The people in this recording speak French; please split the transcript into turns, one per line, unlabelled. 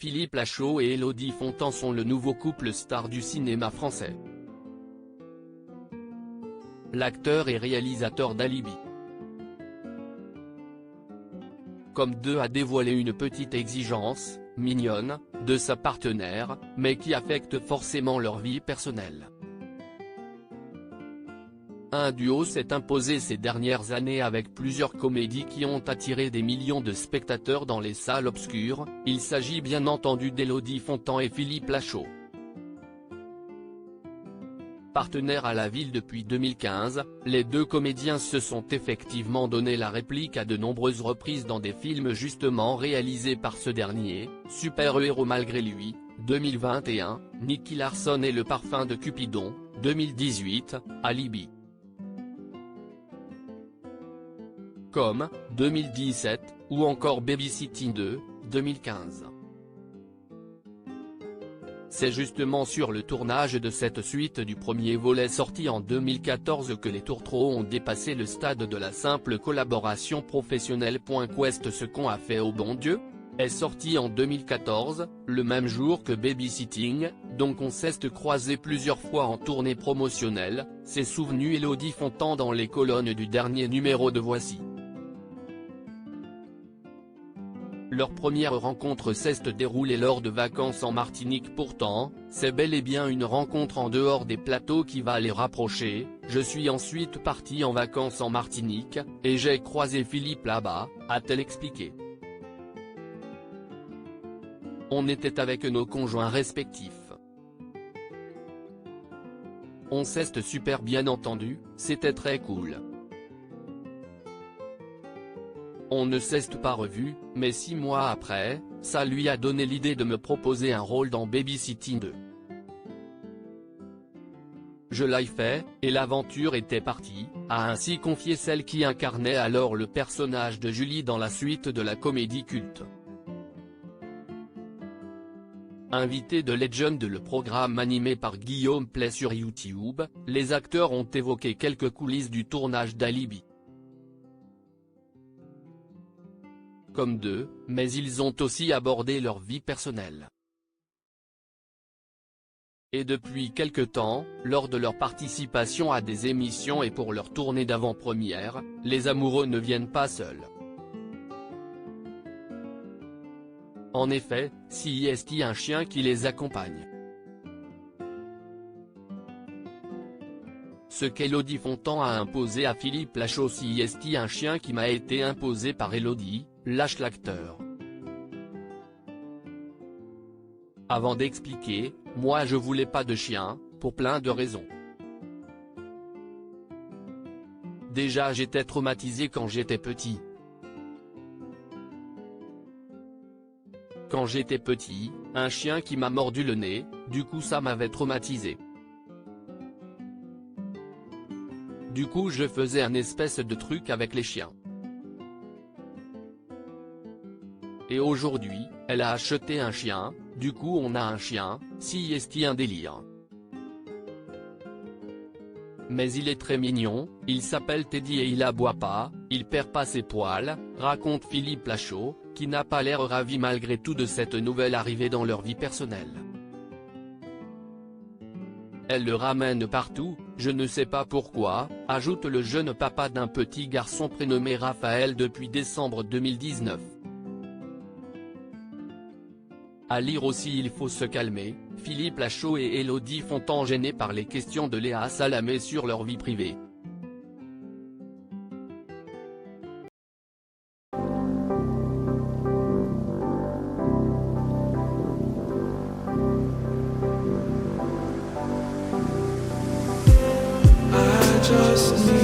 Philippe Lachaud et Élodie Fontan sont le nouveau couple star du cinéma français. L'acteur et réalisateur d'Alibi Comme deux a dévoilé une petite exigence, mignonne, de sa partenaire, mais qui affecte forcément leur vie personnelle. Un duo s'est imposé ces dernières années avec plusieurs comédies qui ont attiré des millions de spectateurs dans les salles obscures, il s'agit bien entendu d'Élodie Fontan et Philippe Lachaud. Partenaires à la ville depuis 2015, les deux comédiens se sont effectivement donné la réplique à de nombreuses reprises dans des films justement réalisés par ce dernier, Super-héros malgré lui, 2021, Nicky Larson et le parfum de Cupidon, 2018, Alibi. Comme, 2017, ou encore Babysitting 2, 2015. C'est justement sur le tournage de cette suite du premier volet sorti en 2014 que les tourtereaux ont dépassé le stade de la simple collaboration professionnelle. Qu'est-ce ce qu'on a fait au bon Dieu ? Est sorti en 2014, le même jour que Babysitting, donc on s'est croisé plusieurs fois en tournée promotionnelle, s'est souvenu Élodie Fontan dans les colonnes du dernier numéro de Voici. Leur première rencontre s'est déroulée lors de vacances en Martinique. Pourtant, c'est bel et bien une rencontre en dehors des plateaux qui va les rapprocher. Je suis ensuite partie en vacances en Martinique, et j'ai croisé Philippe là-bas, a-t-elle expliqué. On était avec nos conjoints respectifs. On s'est super bien entendu, c'était très cool. On ne s'est pas revu, mais 6 mois après, ça lui a donné l'idée de me proposer un rôle dans Babysitting 2. Je l'ai fait, et l'aventure était partie, a ainsi confié celle qui incarnait alors le personnage de Julie dans la suite de la comédie culte. Invité de Legend, le programme animé par Guillaume Play sur YouTube, les acteurs ont évoqué quelques coulisses du tournage d'Alibi. Comme deux, mais ils ont aussi abordé leur vie personnelle. Et depuis quelque temps, lors de leur participation à des émissions et pour leur tournée d'avant-première, les amoureux ne viennent pas seuls. En effet, s'il y a un chien qui les accompagne. Ce qu'Élodie Fontan a imposé à Philippe Lachaud. Si est un chien qui m'a été imposé par Élodie, lâche l'acteur. Avant d'expliquer, moi je voulais pas de chien, pour plein de raisons. Déjà j'étais traumatisé quand j'étais petit. Quand j'étais petit, un chien qui m'a mordu le nez, du coup ça m'avait traumatisé. Du coup je faisais un espèce de truc avec les chiens. Et aujourd'hui, elle a acheté un chien, du coup on a un chien, si est un délire. Mais il est très mignon, il s'appelle Teddy et il aboie pas, il perd pas ses poils, raconte Philippe Lachaud, qui n'a pas l'air ravi malgré tout de cette nouvelle arrivée dans leur vie personnelle. Elle le ramène partout, je ne sais pas pourquoi, ajoute le jeune papa d'un petit garçon prénommé Raphaël depuis décembre 2019. À lire aussi Il faut se calmer, Philippe Lachaud et Élodie Fontan gênés par les questions de Léa Salamé sur leur vie privée.
Just need